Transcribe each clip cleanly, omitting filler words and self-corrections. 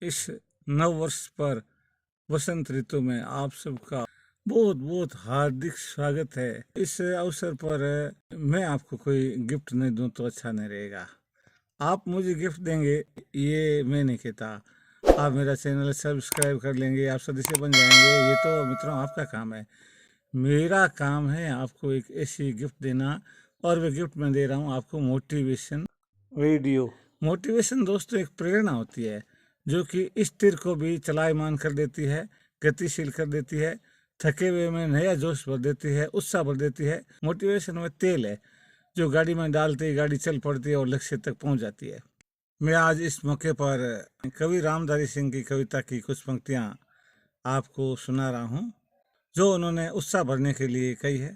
इस नव वर्ष पर वसंत ऋतु में आप सबका बहुत बहुत हार्दिक स्वागत है। इस अवसर पर मैं आपको कोई गिफ्ट नहीं दूं तो अच्छा नहीं रहेगा। आप मुझे गिफ्ट देंगे ये मैं नहीं कहता। आप मेरा चैनल सब्सक्राइब कर लेंगे, आप सदस्य बन जाएंगे, ये तो मित्रों आपका काम है। मेरा काम है आपको एक ऐसी गिफ्ट देना, और वे गिफ्ट मैं दे रहा हूँ आपको मोटिवेशन वीडियो। मोटिवेशन दोस्तों एक प्रेरणा होती है जो कि स्थिर को भी चलायमान कर देती है, गतिशील कर देती है, थके हुए में नया जोश भर देती है, उत्साह भर देती है। मोटिवेशन में तेल है जो गाड़ी में डालते ही गाड़ी चल पड़ती है और लक्ष्य तक पहुंच जाती है। मैं आज इस मौके पर कवि रामधारी सिंह की कविता की कुछ पंक्तियां आपको सुना रहा हूं जो उन्होंने उत्साह भरने के लिए कही है।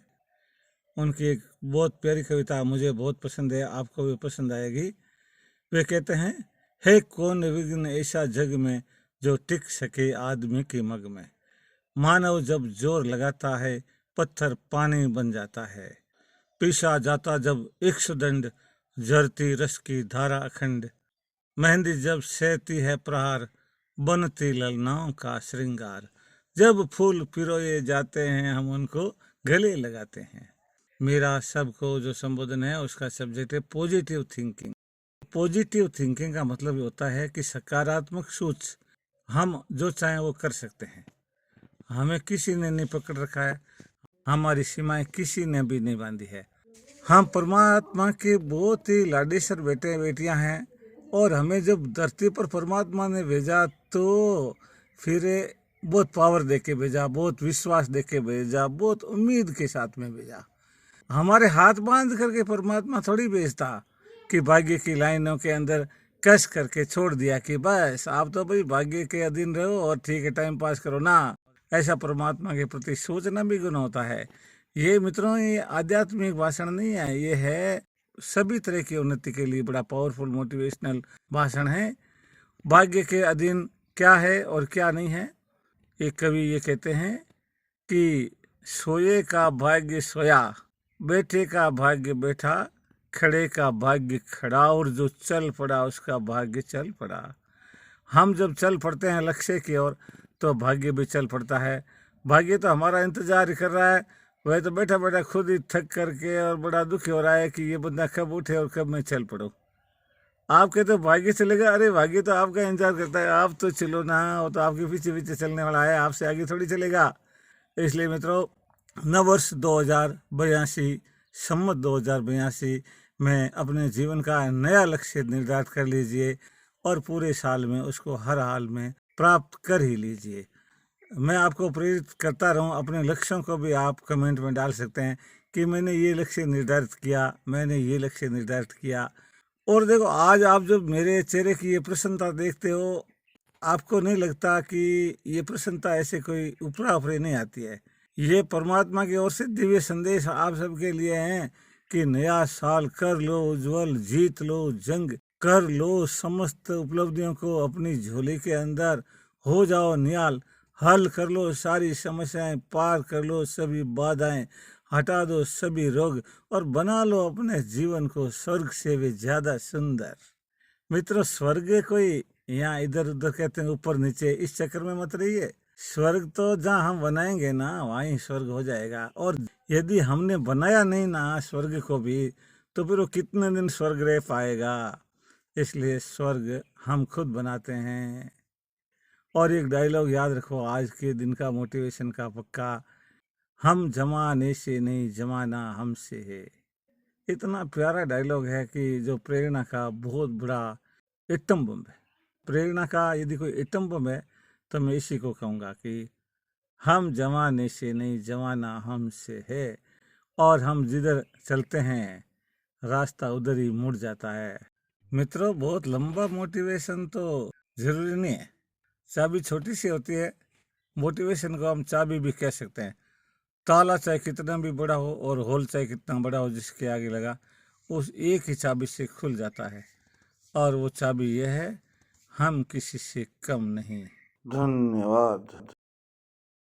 उनकी एक बहुत प्यारी कविता मुझे बहुत पसंद है, आपको भी पसंद आएगी। वे कहते हैं, है कौन विघ्न ऐसा जग में जो टिक सके आदमी की मग में। मानव जब जोर लगाता है पत्थर पानी बन जाता है। पीसा जाता जब इक्ष्दंड झरती रस की धारा अखंड। मेहंदी जब सहती है प्रहार बनती ललनाओं का श्रृंगार। जब फूल पिरोए जाते हैं हम उनको गले लगाते हैं। मेरा सबको जो संबोधन है उसका सब्जेक्ट है पॉजिटिव थिंकिंग। पॉजिटिव थिंकिंग का मतलब ये होता है कि सकारात्मक सोच, हम जो चाहें वो कर सकते हैं। हमें किसी ने नहीं पकड़ रखा है, हमारी सीमाएं किसी ने भी नहीं बांधी है। हम परमात्मा के बहुत ही लाडेसर बेटे बेटियां हैं, और हमें जब धरती पर परमात्मा ने भेजा तो फिर बहुत पावर देके भेजा, बहुत विश्वास देके भेजा, बहुत उम्मीद के साथ में भेजा। हमारे हाथ बांध करके परमात्मा थोड़ी भेजता कि भाग्य की लाइनों के अंदर कस करके छोड़ दिया कि बस आप तो भाई भाग्य के अधीन रहो और ठीक है टाइम पास करो ना। ऐसा परमात्मा के प्रति सोचना भी गुनाह होता है। ये मित्रों ये आध्यात्मिक भाषण नहीं है, ये है सभी तरह की उन्नति के लिए बड़ा पावरफुल मोटिवेशनल भाषण है। भाग्य के अधीन क्या है और क्या नहीं है। एक कवि ये कहते हैं कि सोए का भाग्य सोया, बैठे का भाग्य बैठा, खड़े का भाग्य खड़ा, और जो चल पड़ा उसका भाग्य चल पड़ा। हम जब चल पड़ते हैं लक्ष्य की ओर तो भाग्य भी चल पड़ता है। भाग्य तो हमारा इंतजार कर रहा है, वह तो बैठा बैठा खुद ही थक करके और बड़ा दुखी हो रहा है कि ये बंदा कब उठे और कब मैं चल पड़ूं। आप कहते हो भाग्य चलेगा, अरे भाग्य तो आपका इंतजार करता है, आप तो चलो ना, वो तो आपके पीछे पीछे चलने वाला है, आपसे आगे थोड़ी चलेगा। इसलिए मित्रों नववर्ष 2082 सम्मत 2082 में अपने जीवन का नया लक्ष्य निर्धारित कर लीजिए और पूरे साल में उसको हर हाल में प्राप्त कर ही लीजिए। मैं आपको प्रेरित करता रहूं, अपने लक्ष्यों को भी आप कमेंट में डाल सकते हैं कि मैंने ये लक्ष्य निर्धारित किया, मैंने ये लक्ष्य निर्धारित किया। और देखो आज आप जब मेरे चेहरे की ये प्रसन्नता देखते हो, आपको नहीं लगता कि ये प्रसन्नता ऐसे कोई ऊपरा ऊपरी नहीं आती है। ये परमात्मा की ओर से दिव्य संदेश आप सबके लिए हैं कि नया साल कर लो उज्जवल, जीत लो जंग, कर लो समस्त उपलब्धियों को अपनी झोली के अंदर, हो जाओ नियाल, हल कर लो सारी समस्याएं, पार कर लो सभी बाधाएं, हटा दो सभी रोग, और बना लो अपने जीवन को स्वर्ग से भी ज्यादा सुंदर। मित्रों स्वर्ग कोई यहाँ इधर उधर कहते हैं ऊपर नीचे, इस चक्कर में मत रहिए। स्वर्ग तो जहाँ हम बनाएंगे ना वहीं स्वर्ग हो जाएगा। और यदि हमने बनाया नहीं ना स्वर्ग को भी तो फिर वो कितने दिन स्वर्ग रह पाएगा। इसलिए स्वर्ग हम खुद बनाते हैं। और एक डायलॉग याद रखो आज के दिन का मोटिवेशन का पक्का, हम जमाने से नहीं जमाना हमसे है। इतना प्यारा डायलॉग है कि जो प्रेरणा का बहुत बड़ा एटम बम है। प्रेरणा का यदि कोई एटम बम है तो मैं इसी को कहूँगा कि हम जमाने से नहीं जमाना हमसे है, और हम जिधर चलते हैं रास्ता उधर ही मुड़ जाता है। मित्रों बहुत लंबा मोटिवेशन तो जरूरी नहीं है, चाबी छोटी सी होती है। मोटिवेशन को हम चाबी भी कह सकते हैं। ताला चाहे कितना भी बड़ा हो और होल चाहे कितना बड़ा हो जिसके आगे लगा, उस एक ही चाबी से खुल जाता है, और वो चाबी यह है, हम किसी से कम नहीं। धन्यवाद।